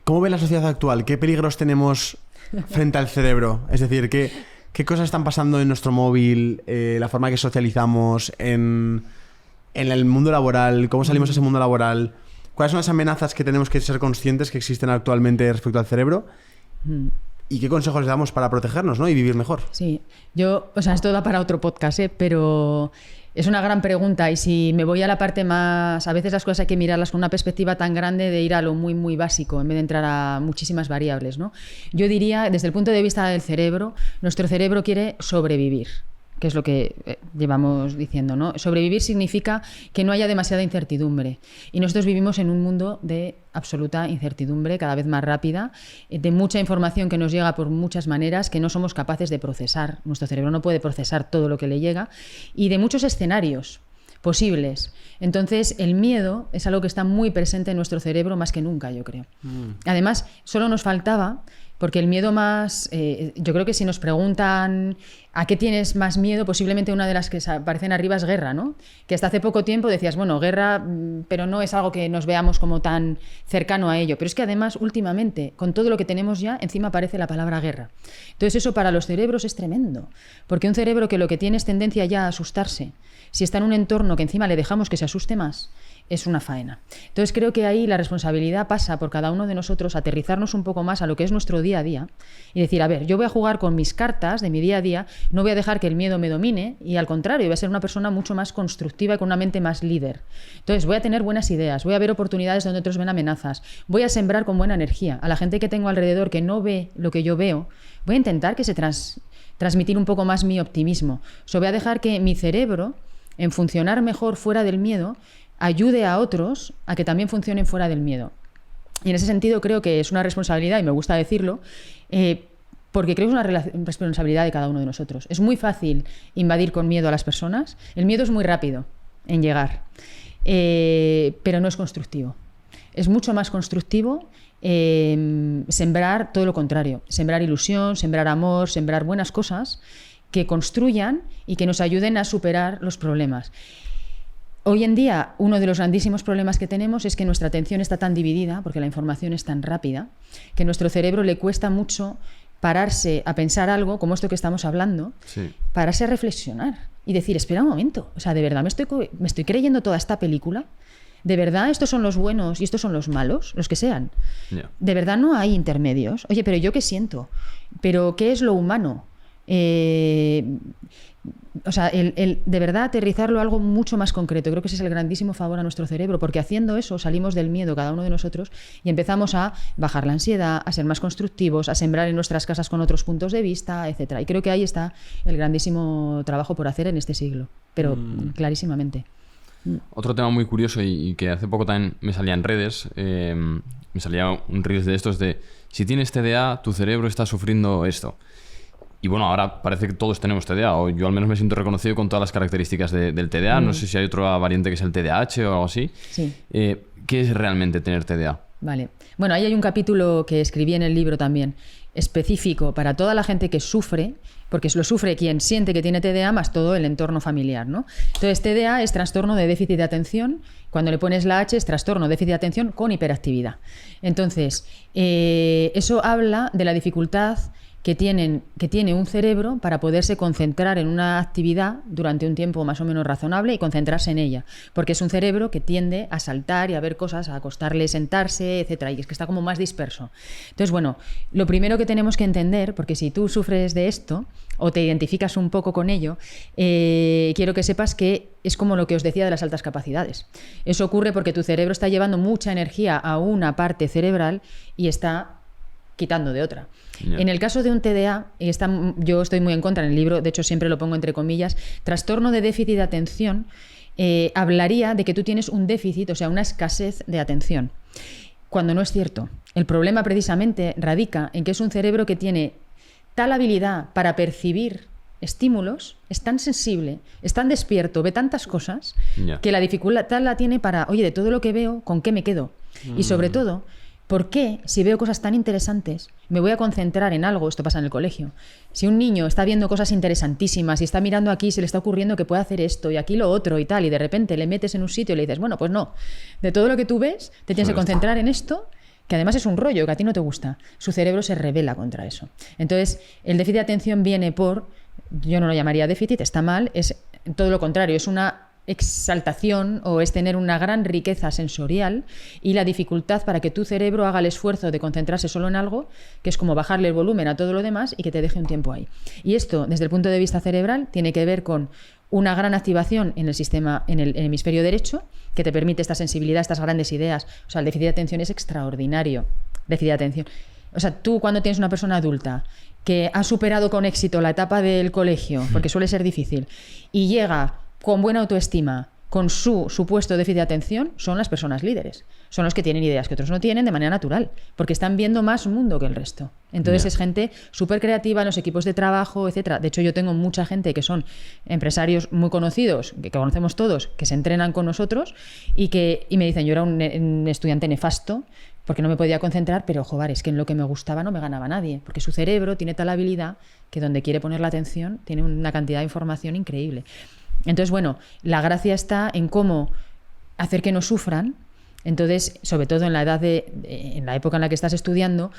¿Cómo ve la sociedad actual? ¿Qué peligros tenemos frente al cerebro? Es decir, ¿qué cosas están pasando en nuestro móvil? La forma que socializamos en el mundo laboral. ¿Cómo salimos a ese mundo laboral? ¿Cuáles son las amenazas que tenemos que ser conscientes que existen actualmente respecto al cerebro? ¿Y qué consejos le damos para protegernos, ¿no? Y vivir mejor? Sí, esto da para otro podcast, pero es una gran pregunta y si me voy a la parte más... A veces las cosas hay que mirarlas con una perspectiva tan grande de ir a lo muy, muy básico en vez de entrar a muchísimas variables, ¿no? Yo diría, desde el punto de vista del cerebro, nuestro cerebro quiere sobrevivir, que es lo que llevamos diciendo, ¿no? Sobrevivir significa que no haya demasiada incertidumbre. Y nosotros vivimos en un mundo de absoluta incertidumbre, cada vez más rápida, de mucha información que nos llega por muchas maneras que no somos capaces de procesar. Nuestro cerebro no puede procesar todo lo que le llega y de muchos escenarios posibles. Entonces, el miedo es algo que está muy presente en nuestro cerebro más que nunca, yo creo. Además, solo nos faltaba... Porque el miedo más... yo creo que si nos preguntan a qué tienes más miedo, posiblemente una de las que aparecen arriba es guerra, ¿no? Que hasta hace poco tiempo decías, bueno, guerra, pero no es algo que nos veamos como tan cercano a ello. Pero es que además, últimamente, con todo lo que tenemos ya, encima aparece la palabra guerra. Entonces eso para los cerebros es tremendo. Porque un cerebro que lo que tiene es tendencia ya a asustarse, si está en un entorno que encima le dejamos que se asuste más, es una faena. Entonces creo que ahí la responsabilidad pasa por cada uno de nosotros aterrizarnos un poco más a lo que es nuestro día a día y decir, a ver, yo voy a jugar con mis cartas de mi día a día, no voy a dejar que el miedo me domine y al contrario, voy a ser una persona mucho más constructiva y con una mente más líder. Entonces voy a tener buenas ideas, voy a ver oportunidades donde otros ven amenazas, voy a sembrar con buena energía. A la gente que tengo alrededor que no ve lo que yo veo, voy a intentar que se transmitir un poco más mi optimismo. Voy a dejar que mi cerebro, en funcionar mejor fuera del miedo, ayude a otros a que también funcionen fuera del miedo. Y en ese sentido creo que es una responsabilidad, y me gusta decirlo, porque creo que es una responsabilidad de cada uno de nosotros. Es muy fácil invadir con miedo a las personas. El miedo es muy rápido en llegar, pero no es constructivo. Es mucho más constructivo sembrar todo lo contrario, sembrar ilusión, sembrar amor, sembrar buenas cosas que construyan y que nos ayuden a superar los problemas. Hoy en día, uno de los grandísimos problemas que tenemos es que nuestra atención está tan dividida, porque la información es tan rápida, que a nuestro cerebro le cuesta mucho pararse a pensar algo, como esto que estamos hablando, sí, pararse a reflexionar y decir, espera un momento, o sea, ¿de verdad me estoy creyendo toda esta película? ¿De verdad estos son los buenos y estos son los malos? Los que sean. Yeah. ¿De verdad no hay intermedios? Oye, pero ¿yo qué siento? ¿Pero qué es lo humano? O sea, de verdad aterrizarlo a algo mucho más concreto. Creo que ese es el grandísimo favor a nuestro cerebro, porque haciendo eso salimos del miedo cada uno de nosotros y empezamos a bajar la ansiedad, a ser más constructivos, a sembrar en nuestras casas con otros puntos de vista, etcétera. Y creo que ahí está el grandísimo trabajo por hacer en este siglo, pero clarísimamente. Otro tema muy curioso y que hace poco también me salía en redes, me salía un reel de estos de si tienes TDA, tu cerebro está sufriendo esto. Y bueno, ahora parece que todos tenemos TDA, o yo al menos me siento reconocido con todas las características del TDA. No sé si hay otra variante que es el TDAH o algo así. Sí. ¿Qué es realmente tener TDA? Vale. Bueno, ahí hay un capítulo que escribí en el libro también, específico para toda la gente que sufre, porque lo sufre quien siente que tiene TDA más todo el entorno familiar, ¿no? Entonces, TDA es trastorno de déficit de atención. Cuando le pones la H es trastorno de déficit de atención con hiperactividad. Entonces, eso habla de la dificultad que tiene un cerebro para poderse concentrar en una actividad durante un tiempo más o menos razonable y concentrarse en ella, porque es un cerebro que tiende a saltar y a ver cosas, a acostarle, sentarse, etcétera, y es que está como más disperso. Entonces, bueno, lo primero que tenemos que entender, porque si tú sufres de esto o te identificas un poco con ello, quiero que sepas que es como lo que os decía de las altas capacidades. Eso ocurre porque tu cerebro está llevando mucha energía a una parte cerebral y está quitando de otra. Yeah. En el caso de un TDA, yo estoy muy en contra en el libro, de hecho siempre lo pongo entre comillas, trastorno de déficit de atención, hablaría de que tú tienes un déficit, o sea, una escasez de atención, cuando no es cierto. El problema precisamente radica en que es un cerebro que tiene tal habilidad para percibir estímulos, es tan sensible, es tan despierto, ve tantas cosas, que la dificultad la tiene para, oye, de todo lo que veo, ¿con qué me quedo? Y sobre todo, ¿por qué, si veo cosas tan interesantes, me voy a concentrar en algo? Esto pasa en el colegio. Si un niño está viendo cosas interesantísimas y está mirando aquí, se le está ocurriendo que puede hacer esto y aquí lo otro y tal, y de repente le metes en un sitio y le dices, bueno, pues no. De todo lo que tú ves, te tienes que concentrar en esto, que además es un rollo que a ti no te gusta, su cerebro se rebela contra eso. Entonces, el déficit de atención viene por, yo no lo llamaría déficit, está mal, es todo lo contrario, es una exaltación o es tener una gran riqueza sensorial y la dificultad para que tu cerebro haga el esfuerzo de concentrarse solo en algo, que es como bajarle el volumen a todo lo demás y que te deje un tiempo ahí. Y esto, desde el punto de vista cerebral, tiene que ver con una gran activación en el sistema, en el hemisferio derecho, que te permite esta sensibilidad, estas grandes ideas. O sea, el déficit de atención es extraordinario. Déficit de atención. O sea, tú cuando tienes una persona adulta que ha superado con éxito la etapa del colegio, porque suele ser difícil, y llega con buena autoestima, con su supuesto déficit de atención, son las personas líderes. Son los que tienen ideas que otros no tienen de manera natural, porque están viendo más mundo que el resto. Entonces es gente súper creativa en los equipos de trabajo, etcétera. De hecho, yo tengo mucha gente que son empresarios muy conocidos, que conocemos todos, que se entrenan con nosotros y me dicen, yo era un estudiante nefasto, porque no me podía concentrar, pero joder, es que en lo que me gustaba no me ganaba nadie, porque su cerebro tiene tal habilidad que donde quiere poner la atención tiene una cantidad de información increíble. Entonces, bueno, la gracia está en cómo hacer que no sufran. Entonces, sobre todo en la edad en la época en la que estás estudiando,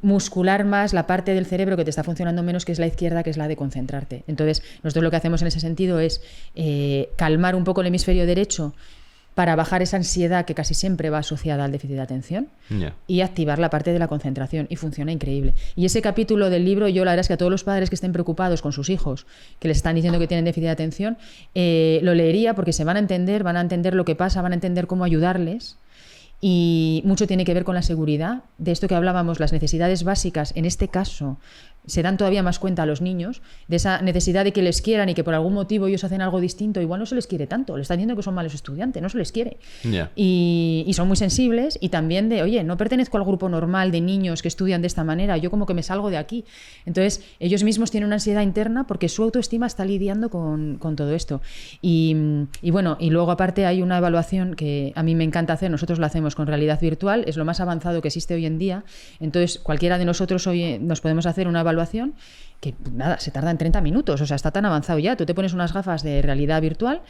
muscular más la parte del cerebro que te está funcionando menos, que es la izquierda, que es la de concentrarte. Entonces, nosotros lo que hacemos en ese sentido es calmar un poco el hemisferio derecho para bajar esa ansiedad que casi siempre va asociada al déficit de atención y activar la parte de la concentración, y funciona increíble. Y ese capítulo del libro, yo la verdad es que a todos los padres que estén preocupados con sus hijos, que les están diciendo que tienen déficit de atención, lo leería porque se van a entender lo que pasa, van a entender cómo ayudarles. Y mucho tiene que ver con la seguridad, de esto que hablábamos, las necesidades básicas, en este caso, se dan todavía más cuenta a los niños de esa necesidad de que les quieran y que por algún motivo ellos hacen algo distinto, igual no se les quiere tanto, le están diciendo que son malos estudiantes, no se les quiere. Y son muy sensibles, y también de, oye, no pertenezco al grupo normal de niños que estudian de esta manera, yo como que me salgo de aquí. Entonces, ellos mismos tienen una ansiedad interna porque su autoestima está lidiando con todo esto. Y bueno, y luego aparte hay una evaluación que a mí me encanta hacer, nosotros la hacemos con realidad virtual, es lo más avanzado que existe hoy en día. Entonces, cualquiera de nosotros hoy nos podemos hacer una evaluación que nada, se tarda en 30 minutos, o sea, está tan avanzado ya. Tú te pones unas gafas de realidad virtual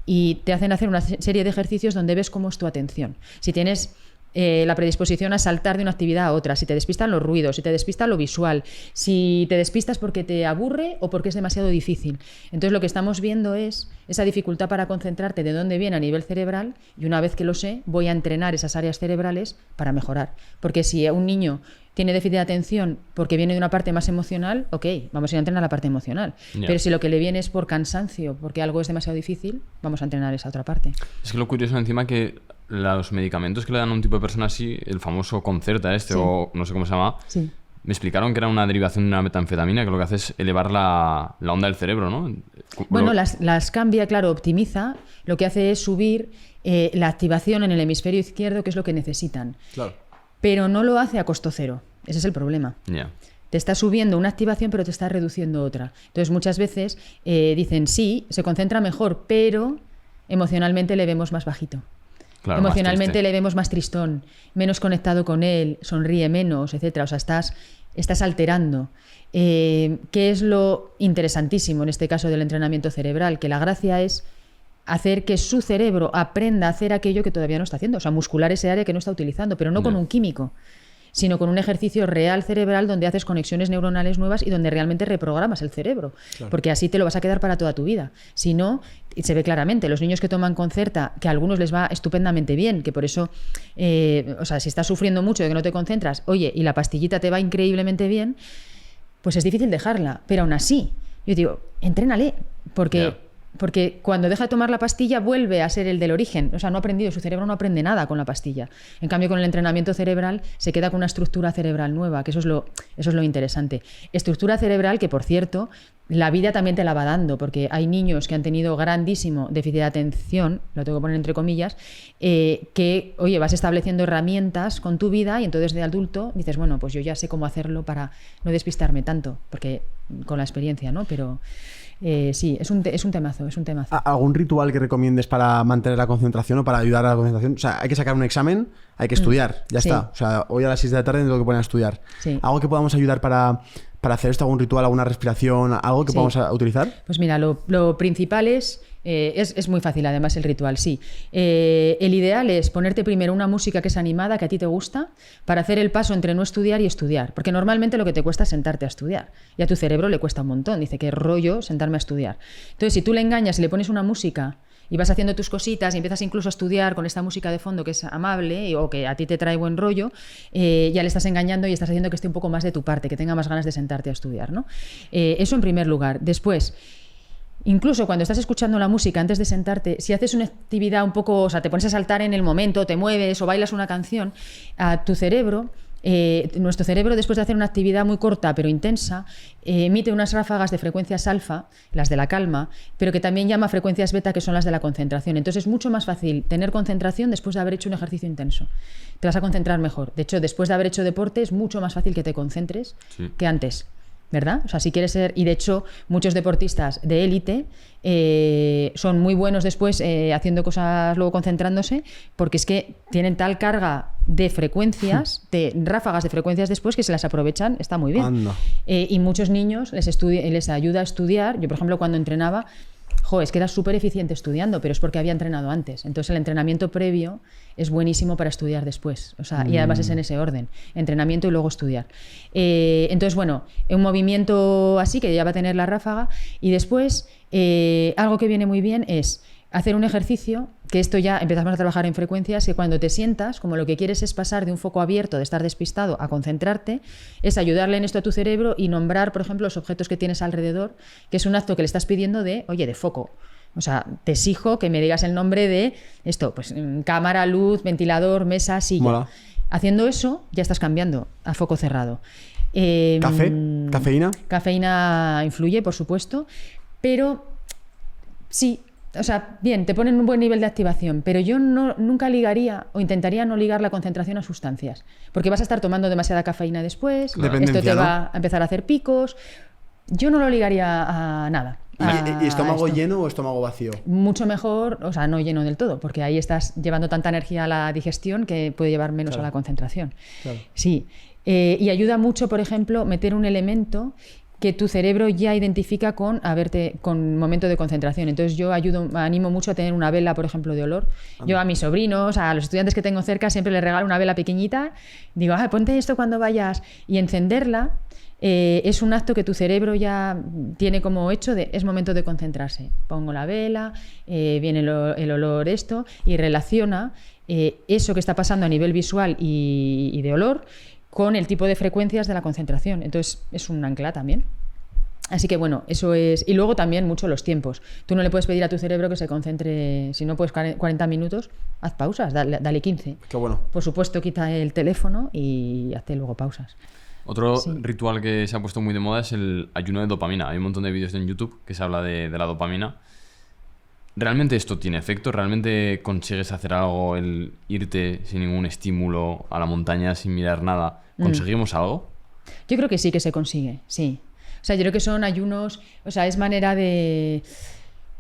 y te hacen hacer una serie de ejercicios donde ves cómo es tu atención. Si tienes la predisposición a saltar de una actividad a otra, si te despistan los ruidos, si te despista lo visual, si te despistas porque te aburre o porque es demasiado difícil. Entonces lo que estamos viendo es esa dificultad para concentrarte, de dónde viene a nivel cerebral, y una vez que lo sé, voy a entrenar esas áreas cerebrales para mejorar. Porque si un niño tiene déficit de atención porque viene de una parte más emocional, ok, vamos a ir a entrenar la parte emocional. Pero si lo que le viene es por cansancio, porque algo es demasiado difícil, vamos a entrenar esa otra parte. Es que lo curioso encima que los medicamentos que le dan a un tipo de persona así, el famoso Concerta o no sé cómo se llama, me explicaron que era una derivación de una metanfetamina, que lo que hace es elevar la onda del cerebro, ¿no? Bueno, las cambia, claro, optimiza, lo que hace es subir la activación en el hemisferio izquierdo, que es lo que necesitan. Claro. Pero no lo hace a costo cero. Ese es el problema. Te está subiendo una activación, pero te está reduciendo otra. Entonces, muchas veces dicen, sí, se concentra mejor, pero emocionalmente le vemos más bajito. Claro, emocionalmente le vemos más tristón, menos conectado con él, sonríe menos, etcétera. O sea, estás alterando. ¿Qué es lo interesantísimo en este caso del entrenamiento cerebral? Que la gracia es hacer que su cerebro aprenda a hacer aquello que todavía no está haciendo, o sea, muscular ese área que no está utilizando, pero no con un químico, sino con un ejercicio real cerebral donde haces conexiones neuronales nuevas y donde realmente reprogramas el cerebro, porque así te lo vas a quedar para toda tu vida. Si no, se ve claramente, los niños que toman Concerta, que a algunos les va estupendamente bien, que por eso, o sea, si estás sufriendo mucho de que no te concentras, oye, y la pastillita te va increíblemente bien, pues es difícil dejarla, pero aún así, yo digo, entrénale, porque cuando deja de tomar la pastilla vuelve a ser el del origen. O sea, no ha aprendido, su cerebro no aprende nada con la pastilla. En cambio, con el entrenamiento cerebral se queda con una estructura cerebral nueva, que eso es lo interesante. Estructura cerebral que, por cierto, la vida también te la va dando, porque hay niños que han tenido grandísimo déficit de atención, lo tengo que poner entre comillas, que, oye, vas estableciendo herramientas con tu vida y entonces de adulto dices, bueno, pues yo ya sé cómo hacerlo para no despistarme tanto, porque con la experiencia, ¿no? Pero sí, es un temazo, es un temazo. ¿Algún ritual que recomiendes para mantener la concentración o para ayudar a la concentración? O sea, hay que sacar un examen, hay que estudiar, ya está. O sea, hoy a las 6 de la tarde tengo que poner a estudiar. ¿Algo que podamos ayudar para hacer esto? ¿Algún ritual, alguna respiración, algo que podamos utilizar? Pues mira, lo principal es Es muy fácil, además, el ritual, sí. El ideal es ponerte primero una música que es animada, que a ti te gusta, para hacer el paso entre no estudiar y estudiar. Porque normalmente lo que te cuesta es sentarte a estudiar. Y a tu cerebro le cuesta un montón. Dice, qué rollo sentarme a estudiar. Entonces, si tú le engañas y le pones una música y vas haciendo tus cositas y empiezas incluso a estudiar con esta música de fondo que es amable o que a ti te trae buen rollo, ya le estás engañando y estás haciendo que esté un poco más de tu parte, que tenga más ganas de sentarte a estudiar, ¿no? Eso en primer lugar. Después, incluso cuando estás escuchando la música antes de sentarte, si haces una actividad un poco, o sea, te pones a saltar en el momento, te mueves o bailas una canción, a tu cerebro... nuestro cerebro, después de hacer una actividad muy corta pero intensa, emite unas ráfagas de frecuencias alfa, las de la calma, pero que también llama frecuencias beta, que son las de la concentración. Entonces es mucho más fácil tener concentración después de haber hecho un ejercicio intenso. Te vas a concentrar mejor. De hecho, después de haber hecho deporte es mucho más fácil que te concentres que antes, ¿verdad? O sea, si quieres ser... Y de hecho, muchos deportistas de élite son muy buenos después haciendo cosas, luego concentrándose, porque es que tienen tal carga de frecuencias, de ráfagas de frecuencias después, que se las aprovechan, está muy bien. Y muchos niños les ayuda a estudiar. Yo, por ejemplo, cuando entrenaba, es que era súper eficiente estudiando, pero es porque había entrenado antes. Entonces el entrenamiento previo es buenísimo para estudiar después. O sea, y además es en ese orden, entrenamiento y luego estudiar. Entonces, bueno, un movimiento así que ya va a tener la ráfaga. Y después, algo que viene muy bien es hacer un ejercicio, que esto ya empezamos a trabajar en frecuencias, que cuando te sientas, como lo que quieres es pasar de un foco abierto, de estar despistado, a concentrarte, es ayudarle en esto a tu cerebro y nombrar, por ejemplo, los objetos que tienes alrededor, que es un acto que le estás pidiendo de foco. O sea, te exijo que me digas el nombre de esto, pues cámara, luz, ventilador, mesa, silla. Mola. Haciendo eso, ya estás cambiando a foco cerrado. ¿Café? ¿Cafeína? Cafeína influye, por supuesto, pero sí. O sea, bien, te ponen un buen nivel de activación, pero yo nunca ligaría o intentaría no ligar la concentración a sustancias, porque vas a estar tomando demasiada cafeína después, esto te va a empezar a hacer picos. Yo no lo ligaría a nada. ¿Y estómago lleno o estómago vacío? Mucho mejor, o sea, no lleno del todo, porque ahí estás llevando tanta energía a la digestión que puede llevar menos a la concentración. Claro. Sí. Y ayuda mucho, por ejemplo, meter un elemento que tu cerebro ya identifica con momento de concentración. Entonces yo animo mucho a tener una vela, por ejemplo, de olor. Yo a mis sobrinos, a los estudiantes que tengo cerca, siempre les regalo una vela pequeñita. Digo, ponte esto cuando vayas. Y encenderla es un acto que tu cerebro ya tiene como hecho es momento de concentrarse. Pongo la vela, viene el olor y relaciona eso que está pasando a nivel visual y de olor con el tipo de frecuencias de la concentración. Entonces es un ancla también. Así que bueno, eso es... Y luego también mucho los tiempos. Tú no le puedes pedir a tu cerebro que se concentre, si no puedes 40 minutos, haz pausas, dale 15. Qué bueno. Por supuesto, quita el teléfono y hazte luego pausas. Otro ritual que se ha puesto muy de moda es el ayuno de dopamina. Hay un montón de vídeos en YouTube que se habla de la dopamina. ¿Realmente esto tiene efecto? ¿Realmente consigues hacer algo, el irte sin ningún estímulo a la montaña sin mirar nada? ¿Conseguimos algo? Yo creo que sí que se consigue, sí. O sea, yo creo que son ayunos, o sea, es manera de,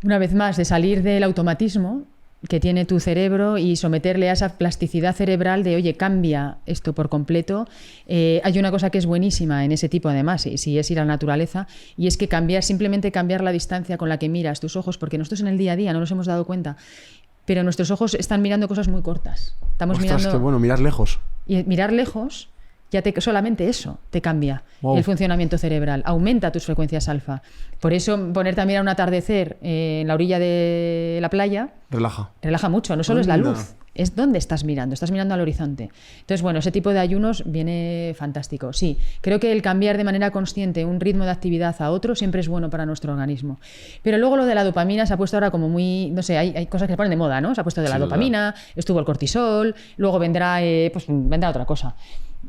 una vez más, de salir del automatismo que tiene tu cerebro y someterle a esa plasticidad cerebral de, oye, cambia esto por completo. Hay una cosa que es buenísima en ese tipo, además, si es ir a la naturaleza, y es que simplemente cambiar la distancia con la que miras tus ojos, porque nosotros en el día a día no nos hemos dado cuenta, pero nuestros ojos están mirando cosas muy cortas. Estamos mirando... qué bueno, mirar lejos. Y mirar lejos... solamente eso te cambia el funcionamiento cerebral, aumenta tus frecuencias alfa. Por eso ponerte a mirar un atardecer en la orilla de la playa relaja mucho, no solo es la luz, es dónde estás mirando al horizonte. Entonces, bueno, ese tipo de ayunos viene fantástico. Sí, creo que el cambiar de manera consciente un ritmo de actividad a otro siempre es bueno para nuestro organismo. Pero luego lo de la dopamina se ha puesto ahora como muy, no sé, hay cosas que se ponen de moda, ¿no? Se ha puesto de la dopamina, estuvo el cortisol, luego vendrá otra cosa.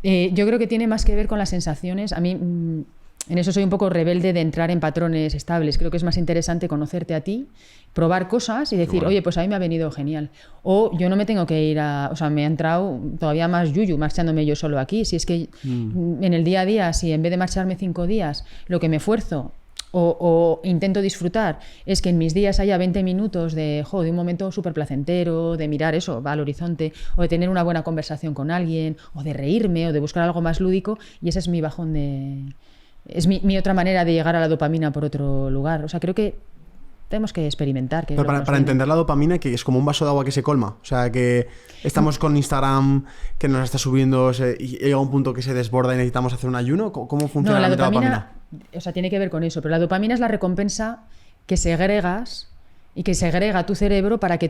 Yo creo que tiene más que ver con las sensaciones. A mí en eso soy un poco rebelde de entrar en patrones estables. Creo que es más interesante conocerte a ti, probar cosas y decir, oye, pues a mí me ha venido genial. O yo no me tengo que ir o sea, me ha entrado todavía más yuyu marchándome yo solo aquí. Si es que en el día a día, si en vez de marcharme 5 días, lo que me esfuerzo o intento disfrutar es que en mis días haya 20 minutos de un momento súper placentero, de mirar eso, va al horizonte, o de tener una buena conversación con alguien, o de reírme, o de buscar algo más lúdico, y ese es mi bajón de... Es mi otra manera de llegar a la dopamina por otro lugar. O sea, creo que tenemos que experimentar. Que es Pero lo que nos para viene. entender la dopamina, que es como un vaso de agua que se colma. O sea, que estamos con Instagram, que nos está subiendo y llega un punto que se desborda y necesitamos hacer un ayuno. ¿Cómo funciona No, la la dopamina, o sea, tiene que ver con eso, pero la dopamina es la recompensa que segregas y que segrega tu cerebro para que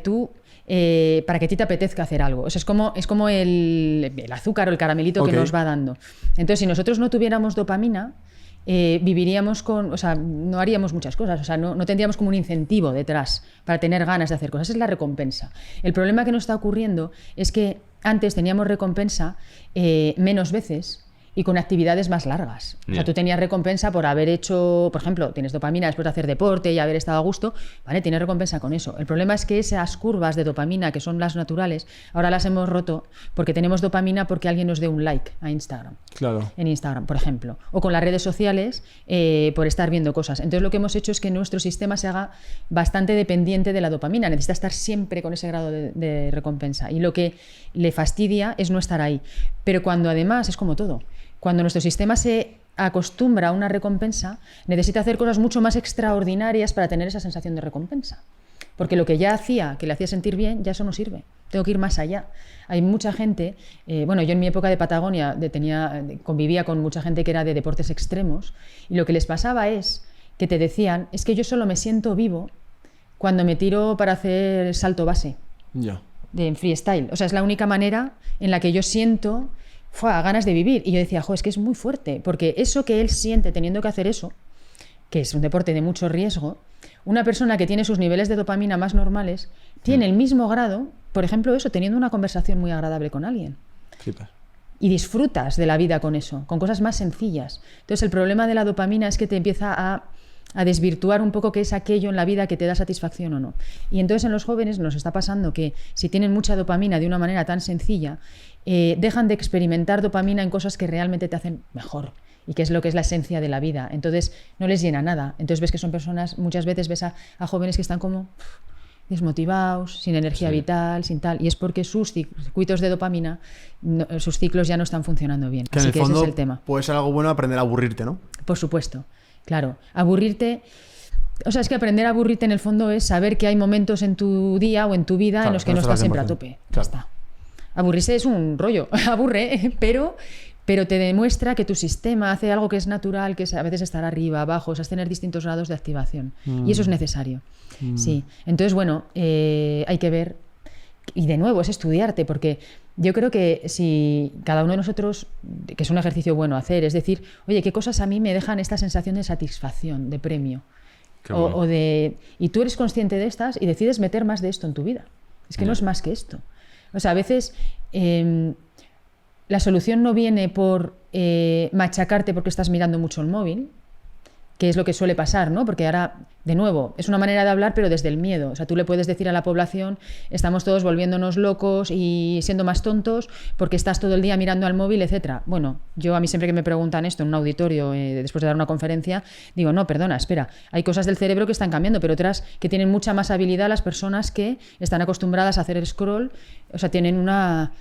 para que a ti te apetezca hacer algo. O sea, es como el azúcar o el caramelito Ok. que nos va dando. Entonces, si nosotros no tuviéramos dopamina, viviríamos o sea, no haríamos muchas cosas, o sea, no tendríamos como un incentivo detrás para tener ganas de hacer cosas. Es la recompensa. El problema que nos está ocurriendo es que antes teníamos recompensa menos veces y con actividades más largas. O sea, tú tenías recompensa por haber hecho, por ejemplo, tienes dopamina después de hacer deporte y haber estado a gusto, ¿vale? Tienes recompensa con eso. El problema es que esas curvas de dopamina, que son las naturales, ahora las hemos roto porque tenemos dopamina porque alguien nos dé un like a Instagram. Claro. En Instagram, por ejemplo, o con las redes sociales por estar viendo cosas. Entonces lo que hemos hecho es que nuestro sistema se haga bastante dependiente de la dopamina, necesita estar siempre con ese grado de recompensa y lo que le fastidia es no estar ahí. Pero cuando además es como todo, cuando nuestro sistema se acostumbra a una recompensa, necesita hacer cosas mucho más extraordinarias para tener esa sensación de recompensa. Porque lo que ya hacía, que le hacía sentir bien, ya eso no sirve. Tengo que ir más allá. Hay mucha gente, bueno, yo en mi época de Patagonia convivía con mucha gente que era de deportes extremos y lo que les pasaba es que te decían, es que yo solo me siento vivo cuando me tiro para hacer salto base Ya. en freestyle. O sea, es la única manera en la que yo siento ganas de vivir. Y yo decía, es que es muy fuerte, porque eso que él siente teniendo que hacer eso, que es un deporte de mucho riesgo, una persona que tiene sus niveles de dopamina más normales tiene el mismo grado, por ejemplo, eso, teniendo una conversación muy agradable con alguien. Flipas. Y disfrutas de la vida con eso, con cosas más sencillas. Entonces, el problema de la dopamina es que te empieza a desvirtuar un poco qué es aquello en la vida que te da satisfacción o no. Y entonces en los jóvenes nos está pasando que si tienen mucha dopamina de una manera tan sencilla, dejan de experimentar dopamina en cosas que realmente te hacen mejor y que es lo que es la esencia de la vida. Entonces no les llena nada. Entonces ves que son personas, muchas veces ves a jóvenes que están como desmotivados, sin energía vital, sin tal, y es porque sus circuitos de dopamina, sus ciclos ya no están funcionando bien. Que Así en el que fondo ese es el tema. puede ser algo bueno aprender a aburrirte, ¿no? Por supuesto, claro. Aburrirte. O sea, es que aprender a aburrirte en el fondo es saber que hay momentos en tu día o en tu vida en los que no estás siempre a tope. Ya está. Aburrirse es un rollo, aburre, pero te demuestra que tu sistema hace algo que es natural, que es a veces estar arriba, abajo, o sea, es tener distintos grados de activación. Y eso es necesario. Sí. Entonces, bueno, hay que ver. Y de nuevo, es estudiarte, porque yo creo que si cada uno de nosotros, que es un ejercicio bueno hacer, es decir, oye, ¿qué cosas a mí me dejan esta sensación de satisfacción, de premio? Bueno. Y tú eres consciente de estas y decides meter más de esto en tu vida. Es que no es más que esto. O sea, a veces la solución no viene por machacarte porque estás mirando mucho el móvil, que es lo que suele pasar, ¿no? Porque ahora, de nuevo, es una manera de hablar, pero desde el miedo. O sea, tú le puedes decir a la población, estamos todos volviéndonos locos y siendo más tontos porque estás todo el día mirando al móvil, etcétera. Bueno, yo a mí siempre que me preguntan esto en un auditorio, después de dar una conferencia, digo, no, perdona, espera, hay cosas del cerebro que están cambiando, pero otras que tienen mucha más habilidad las personas que están acostumbradas a hacer el scroll, o sea, tienen una...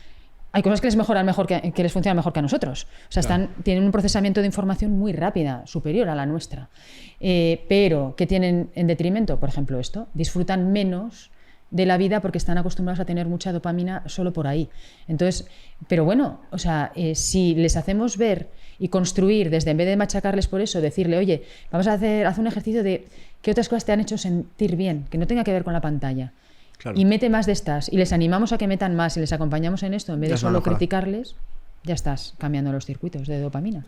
Hay cosas que les mejoran que les funcionan mejor que a nosotros. O sea, tienen un procesamiento de información muy rápida, superior a la nuestra. Pero, ¿qué tienen en detrimento? Por ejemplo, esto. Disfrutan menos de la vida porque están acostumbrados a tener mucha dopamina solo por ahí. Entonces, pero bueno, o sea, si les hacemos ver y construir desde, en vez de machacarles por eso, decirle, oye, vamos a hacer un ejercicio de qué otras cosas te han hecho sentir bien, que no tenga que ver con la pantalla. Claro. Y mete más de estas y les animamos a que metan más y les acompañamos en esto en vez de solo criticarles, ya estás cambiando los circuitos de dopamina.